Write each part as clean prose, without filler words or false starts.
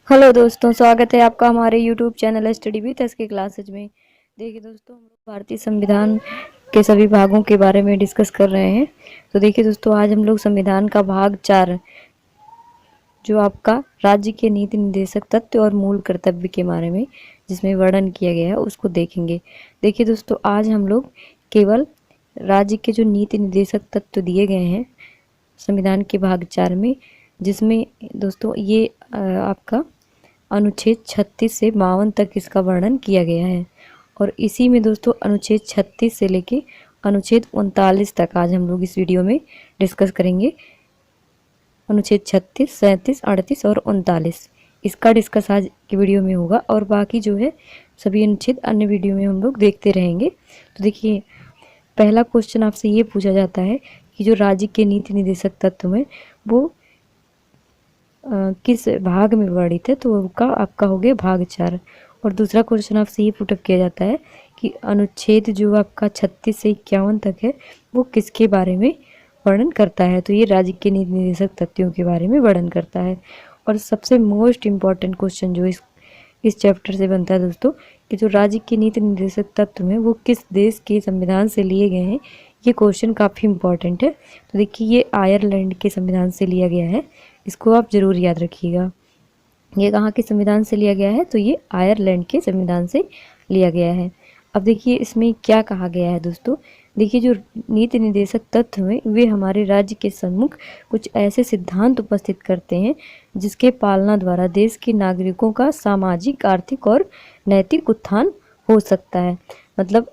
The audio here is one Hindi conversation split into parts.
हेलो दोस्तों, स्वागत है आपका हमारे YouTube channel study with S के क्लासेज में। देखिए दोस्तों, हम लोग भारतीय संविधान के सभी भागों के बारे में डिस्कस कर रहे हैं। तो देखिए दोस्तों, आज हम लोग संविधान का भाग 4 जो आपका राज्य के नीति निर्देशक तत्व और मूल कर्तव्य के बारे में जिसमें वर्णन किया गया है उसको देखेंगे। देखिए दोस्तों, आज हम लोग केवल राज्य के जो नीति निर्देशक तत्व दिए गए हैं संविधान के भाग 4 में, जिसमें दोस्तों ये आपका अनुच्छेद 36 से 52 तक इसका वर्णन किया गया है। और इसी में दोस्तों अनुच्छेद 36 से लेके अनुच्छेद 39 तक आज हम लोग इस वीडियो में डिस्कस करेंगे। अनुच्छेद 36, 37, 38 और 39 इसका डिस्कस आज की वीडियो में होगा, और बाकी जो है सभी अनुच्छेद अन्य वीडियो में हम लोग देखते रहेंगे। तो देखिए, पहला क्वेश्चन आपसे ये पूछा जाता है कि जो राज्य के नीति निर्देशक तत्व में वो किस भाग में वर्णित है, तो उसका आपका हो गया भाग 4। और दूसरा क्वेश्चन आपसे ये पुटअप किया जाता है कि अनुच्छेद जो आपका 36 से 51 तक है वो किसके बारे में वर्णन करता है, तो ये राज्य के नीति निर्देशक तत्वों के बारे में वर्णन करता है। और सबसे मोस्ट इम्पॉर्टेंट क्वेश्चन जो इस चैप्टर से बनता है दोस्तों, कि जो राज्य के नीति निर्देशक तत्व हैं वो किस देश के संविधान से लिए गए हैं, ये क्वेश्चन काफ़ी इम्पॉर्टेंट है। तो देखिए, ये आयरलैंड के संविधान से लिया गया है, इसको आप ज़रूर याद रखिएगा। ये कहाँ के संविधान से लिया गया है, तो ये आयरलैंड के संविधान से लिया गया है। अब देखिए इसमें क्या कहा गया है दोस्तों। देखिए, जो नीति निर्देशक तत्व हैं वे हमारे राज्य के सम्मुख कुछ ऐसे सिद्धांत उपस्थित करते हैं जिसके पालना द्वारा देश के नागरिकों का सामाजिक, आर्थिक और नैतिक उत्थान हो सकता है। मतलब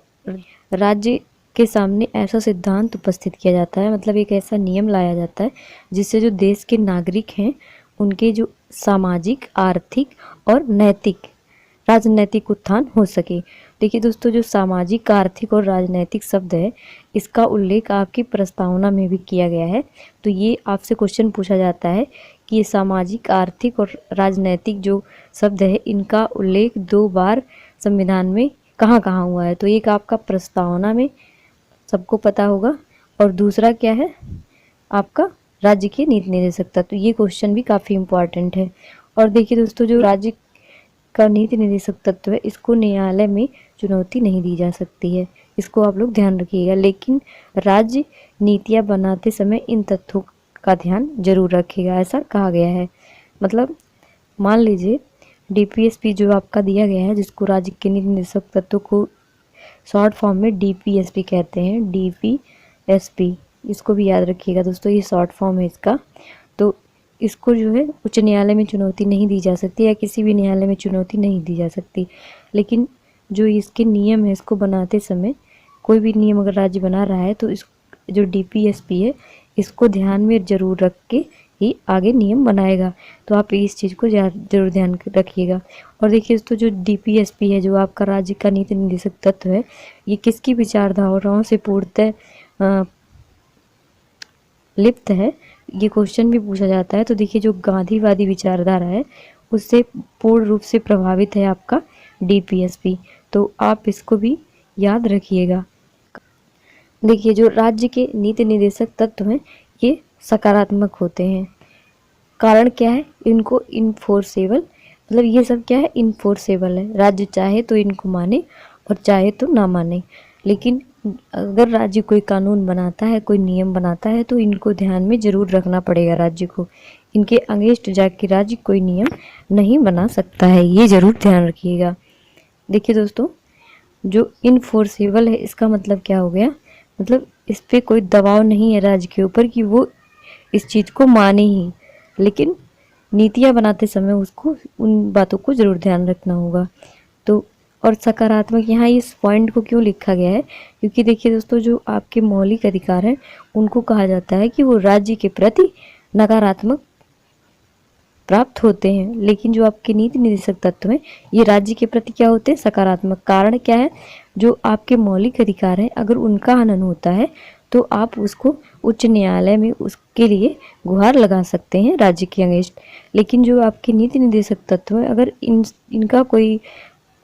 राज्य के सामने ऐसा सिद्धांत उपस्थित किया जाता है, मतलब एक ऐसा नियम लाया जाता है जिससे जो देश के नागरिक हैं उनके जो सामाजिक, आर्थिक और नैतिक, राजनैतिक उत्थान हो सके। देखिए दोस्तों, जो सामाजिक, आर्थिक और राजनैतिक शब्द है इसका उल्लेख आपकी प्रस्तावना में भी किया गया है। तो ये आपसे क्वेश्चन पूछा जाता है कि ये सामाजिक, आर्थिक और राजनैतिक जो शब्द है इनका उल्लेख 2 बार संविधान में कहाँ कहाँ हुआ है, तो एक आपका प्रस्तावना में सबको पता होगा, और दूसरा क्या है आपका राज्य के नीति निर्देशक तत्व। ये क्वेश्चन भी काफ़ी इम्पोर्टेंट है। और देखिए दोस्तों, जो राज्य का नीति निर्देशक तत्व है इसको न्यायालय में चुनौती नहीं दी जा सकती है, इसको आप लोग ध्यान रखिएगा। लेकिन राज्य नीतियाँ बनाते समय इन तथ्यों का ध्यान जरूर रखिएगा, ऐसा कहा गया है। मतलब मान लीजिए डीपीएसपी जो आपका दिया गया है, जिसको राज्य के नीति निर्देशक तत्व को शॉर्ट फॉर्म में डीपीएसपी कहते हैं, डीपीएसपी, इसको भी याद रखिएगा दोस्तों, ये शॉर्ट फॉर्म है इसका। तो इसको जो है उच्च न्यायालय में चुनौती नहीं दी जा सकती, या किसी भी न्यायालय में चुनौती नहीं दी जा सकती। लेकिन जो इसके नियम है, इसको बनाते समय कोई भी नियम अगर राज्य बना रहा है तो इस जो डीपीएसपी है इसको ध्यान में जरूर रख के ही आगे नियम बनाएगा। तो आप इस चीज़ को जरूर ध्यान रखिएगा। और देखिए दोस्तों, जो डीपीएसपी है, जो आपका राज्य का नीति निर्देशक तत्व है, ये किसकी विचारधाराओं से पूर्णतः लिप्त है, ये क्वेश्चन भी पूछा जाता है। तो देखिए, जो गांधीवादी विचारधारा है उससे पूर्ण रूप से प्रभावित है आपका डीपीएसपी, तो आप इसको भी याद रखिएगा। देखिए, जो राज्य के नीति निर्देशक तत्व हैं ये सकारात्मक होते हैं। कारण क्या है, इनको इन्फोर्सेबल, मतलब ये सब क्या है, इन्फोर्सेबल है। राज्य चाहे तो इनको माने और चाहे तो ना माने। लेकिन अगर राज्य कोई कानून बनाता है, कोई नियम बनाता है, तो इनको ध्यान में जरूर रखना पड़ेगा राज्य को। इनके अगेंस्ट जाके राज्य कोई नियम नहीं बना सकता है, ये जरूर ध्यान रखिएगा। देखिए दोस्तों, जो इनफोर्सेबल है इसका मतलब क्या हो गया, मतलब इस पर कोई दबाव नहीं है राज्य के ऊपर कि वो इस चीज़ को माने ही, लेकिन नीतियाँ बनाते समय उसको उन बातों को जरूर ध्यान रखना होगा। तो और सकारात्मक यहाँ इस पॉइंट को क्यों लिखा गया है, क्योंकि देखिए दोस्तों, जो आपके मौलिक अधिकार हैं उनको कहा जाता है कि वो राज्य के प्रति नकारात्मक प्राप्त होते हैं, लेकिन जो आपके नीति निर्देशक तत्व हैं ये राज्य के प्रति क्या होते हैं, सकारात्मक। कारण क्या है, जो आपके मौलिक अधिकार हैं अगर उनका हनन होता है तो आप उसको उच्च न्यायालय में उसके लिए गुहार लगा सकते हैं राज्य के अगेंस्ट। लेकिन जो आपके नीति निर्देशक तत्व हैं अगर इनका कोई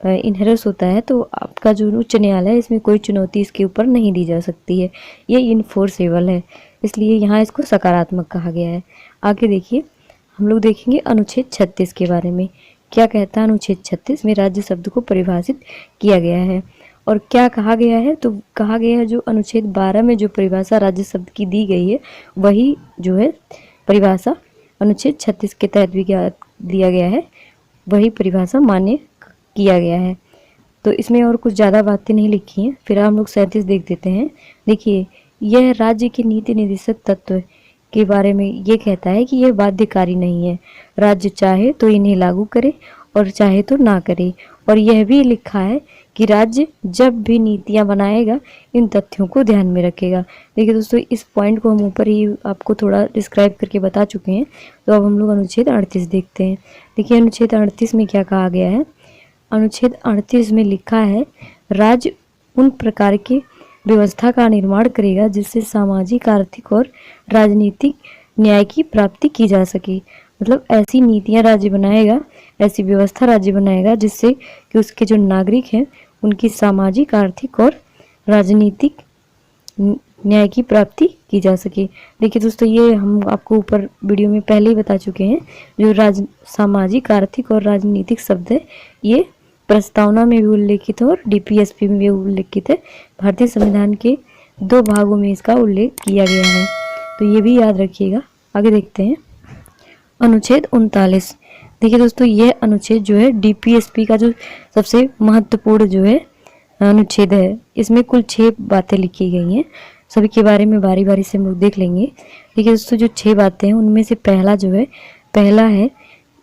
इनहेरेंस होता है तो आपका जो उच्च न्यायालय है इसमें कोई चुनौती इसके ऊपर नहीं दी जा सकती है, ये इनफोर्सेबल है, इसलिए यहाँ इसको सकारात्मक कहा गया है। आगे देखिए, हम लोग देखेंगे अनुच्छेद 36 के बारे में। क्या कहता है अनुच्छेद 36 में? राज्य शब्द को परिभाषित किया गया है। और क्या कहा गया है? तो कहा गया है जो अनुच्छेद 12 में जो परिभाषा राज्य शब्द की दी गई है, वही जो है परिभाषा अनुच्छेद 36 के तहत भी दिया गया है, वही परिभाषा मान्य किया गया है। तो इसमें और कुछ ज़्यादा बातें नहीं लिखी हैं। फिर हम लोग 37 देख देते हैं। देखिए, यह राज्य के नीति निर्देशक तत्व के बारे में ये कहता है कि यह बाध्यकारी नहीं है। राज्य चाहे तो इन्हें लागू करे और चाहे तो ना करे। और यह भी लिखा है कि राज्य जब भी नीतियां बनाएगा इन तथ्यों को ध्यान में रखेगा। देखिए दोस्तों, इस पॉइंट को हम ऊपर ही आपको थोड़ा डिस्क्राइब करके बता चुके हैं। तो अब हम लोग अनुच्छेद 38 देखते हैं। देखिए अनुच्छेद 38 में क्या कहा गया है? अनुच्छेद 38 में लिखा है, राज्य उन प्रकार की व्यवस्था का निर्माण करेगा जिससे सामाजिक, आर्थिक और राजनीतिक न्याय की प्राप्ति की जा सके। मतलब ऐसी नीतियां राज्य बनाएगा, ऐसी व्यवस्था राज्य बनाएगा जिससे कि उसके जो नागरिक हैं उनकी सामाजिक, आर्थिक और राजनीतिक न्याय की प्राप्ति की जा सके। देखिए दोस्तों, ये हम आपको ऊपर वीडियो में पहले ही बता चुके हैं। जो सामाजिक, आर्थिक और राजनीतिक शब्द है, ये प्रस्तावना में भी उल्लेखित है और डीपीएसपी में भी उल्लेखित है। भारतीय संविधान के 2 भागों में इसका उल्लेख किया गया है, तो ये भी याद रखिएगा। आगे देखते हैं अनुच्छेद 39। देखिए दोस्तों, यह अनुच्छेद जो है डीपीएसपी का जो सबसे महत्वपूर्ण जो है अनुच्छेद है। इसमें कुल 6 बातें लिखी गई हैं। सभी के बारे में बारी बारी से हम लोग देख लेंगे। देखिए दोस्तों, जो 6 बातें हैं उनमें से पहला है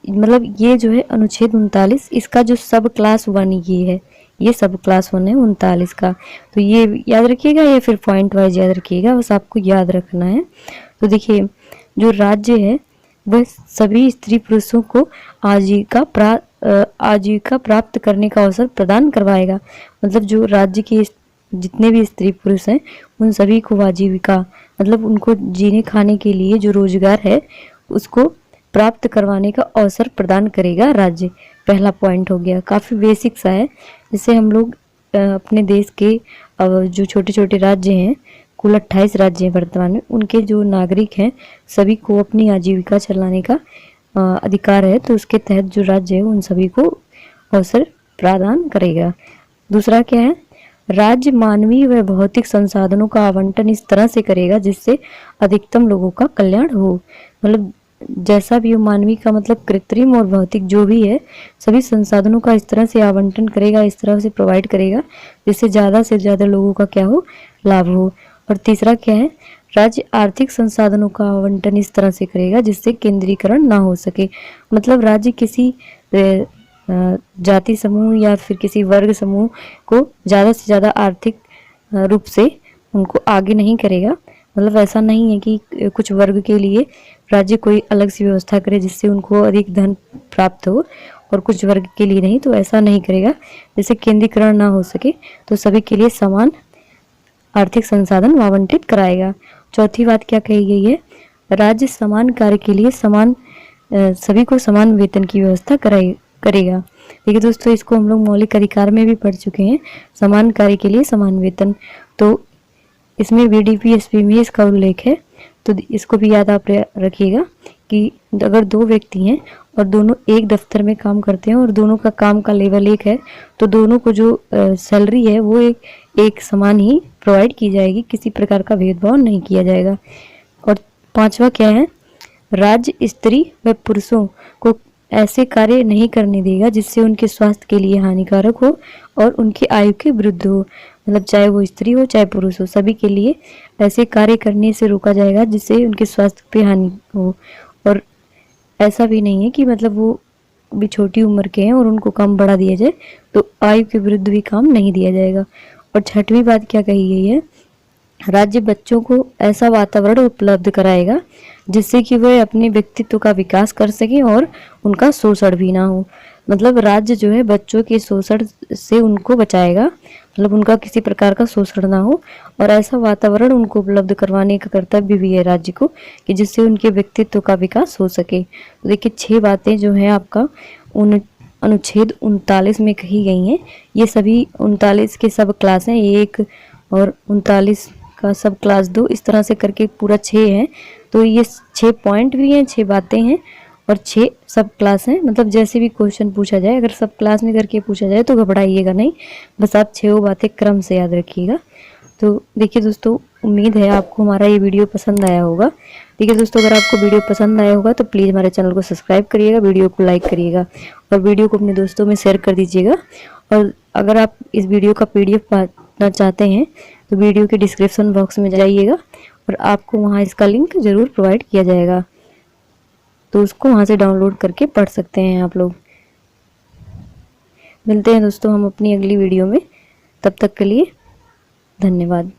मतलब ये जो है अनुच्छेद 39, इसका जो सब क्लास 1 ये है, ये सब क्लास 1 है 39 का। तो ये याद रखिएगा, या फिर पॉइंट वाइज याद रखिएगा, बस आपको याद रखना है। तो देखिए, जो राज्य है वह सभी स्त्री पुरुषों को आजीविका प्राप्त करने का अवसर प्रदान करवाएगा। मतलब जो राज्य के जितने भी स्त्री पुरुष हैं उन सभी को आजीविका, मतलब उनको जीने खाने के लिए जो रोजगार है उसको प्राप्त करवाने का अवसर प्रदान करेगा राज्य। पहला पॉइंट हो गया, काफ़ी बेसिक सा है। जिससे हम लोग अपने देश के जो छोटे छोटे राज्य हैं, कुल 28 राज्य हैं वर्तमान में, उनके जो नागरिक हैं सभी को अपनी आजीविका चलाने का अधिकार है। तो उसके तहत जो राज्य है उन सभी को अवसर प्रदान करेगा। दूसरा क्या है? राज्य मानवीय व भौतिक संसाधनों का आवंटन इस तरह से करेगा जिससे अधिकतम लोगों का कल्याण हो। मतलब जैसा भी हो, मानवीय का मतलब कृत्रिम और भौतिक जो भी है, सभी संसाधनों का इस तरह से आवंटन करेगा, इस तरह से प्रोवाइड करेगा जिससे ज़्यादा लोगों का क्या हो, लाभ हो। और तीसरा क्या है? राज्य आर्थिक संसाधनों का आवंटन इस तरह से करेगा जिससे केंद्रीकरण ना हो सके। मतलब राज्य किसी जाति समूह या फिर किसी वर्ग समूह को ज़्यादा से ज़्यादा आर्थिक रूप से उनको आगे नहीं करेगा। मतलब ऐसा नहीं है कि कुछ वर्ग के लिए राज्य कोई अलग सी व्यवस्था करे जिससे उनको अधिक धन प्राप्त हो और कुछ वर्ग के लिए नहीं, तो ऐसा नहीं करेगा जिससे केंद्रीकरण ना हो सके। तो सभी के लिए समान आर्थिक संसाधन आवंटित कराएगा। चौथी बात क्या कही गई है? राज्य समान कार्य के लिए सभी को समान वेतन की व्यवस्था करेगा। देखिए दोस्तों, इसको हम लोग मौलिक अधिकार में भी पढ़ चुके हैं, समान कार्य के लिए समान वेतन। तो इसमें VDPSP में इसका उल्लेख है। तो इसको भी याद आप रखिएगा कि अगर 2 व्यक्ति हैं और दोनों एक दफ्तर में काम करते हैं और दोनों का काम का लेवल एक है, तो दोनों को जो सैलरी है वो एक समान ही प्रोवाइड की जाएगी, किसी प्रकार का भेदभाव नहीं किया जाएगा। और 5वां क्या है? राज्य स्त्री व पुरुषों को ऐसे कार्य नहीं करने देगा जिससे उनके स्वास्थ्य के लिए हानिकारक हो और उनकी आयु के विरुद्ध हो। मतलब चाहे वो स्त्री हो चाहे पुरुष हो, सभी के लिए ऐसे कार्य करने से रोका जाएगा जिससे उनके स्वास्थ्य पे हानि हो। और ऐसा भी नहीं है कि मतलब वो भी छोटी उम्र के हैं और उनको काम बढ़ा दिया जाए, तो आयु के विरुद्ध भी काम नहीं दिया जाएगा। और 6वीं बात क्या कही गई है? राज्य बच्चों को ऐसा वातावरण उपलब्ध कराएगा जिससे कि वह अपने व्यक्तित्व का विकास कर सके और उनका शोषण भी ना हो। मतलब राज्य जो है बच्चों के शोषण से उनको बचाएगा, मतलब उनका किसी प्रकार का शोषण ना हो, और ऐसा वातावरण उनको उपलब्ध करवाने का कर्तव्य भी है राज्य को कि जिससे उनके व्यक्तित्व का विकास हो सके। तो देखिए 6 बातें जो है आपका अनुच्छेद 39 में कही गई हैं। ये सभी 39 के सब क्लास हैं, 1 और 39 का सब क्लास 2, इस तरह से करके पूरा 6 है। तो ये 6 पॉइंट भी हैं, 6 बातें हैं और 6 सब क्लास हैं। मतलब जैसे भी क्वेश्चन पूछा जाए, अगर सब क्लास में करके पूछा जाए तो घबराइएगा नहीं, बस आप 6 बातें क्रम से याद रखिएगा। तो देखिए दोस्तों, उम्मीद है आपको हमारा ये वीडियो पसंद आया होगा। देखिए दोस्तों, अगर आपको वीडियो पसंद आया होगा तो प्लीज़ हमारे चैनल को सब्सक्राइब करिएगा, वीडियो को लाइक करिएगा और वीडियो को अपने दोस्तों में शेयर कर दीजिएगा। और अगर आप इस वीडियो का PDF पाना चाहते हैं तो वीडियो के डिस्क्रिप्शन बॉक्स में जाइएगा और आपको वहाँ इसका लिंक ज़रूर प्रोवाइड किया जाएगा, तो उसको वहाँ से डाउनलोड करके पढ़ सकते हैं आप लोग। मिलते हैं दोस्तों हम अपनी अगली वीडियो में, तब तक के लिए धन्यवाद।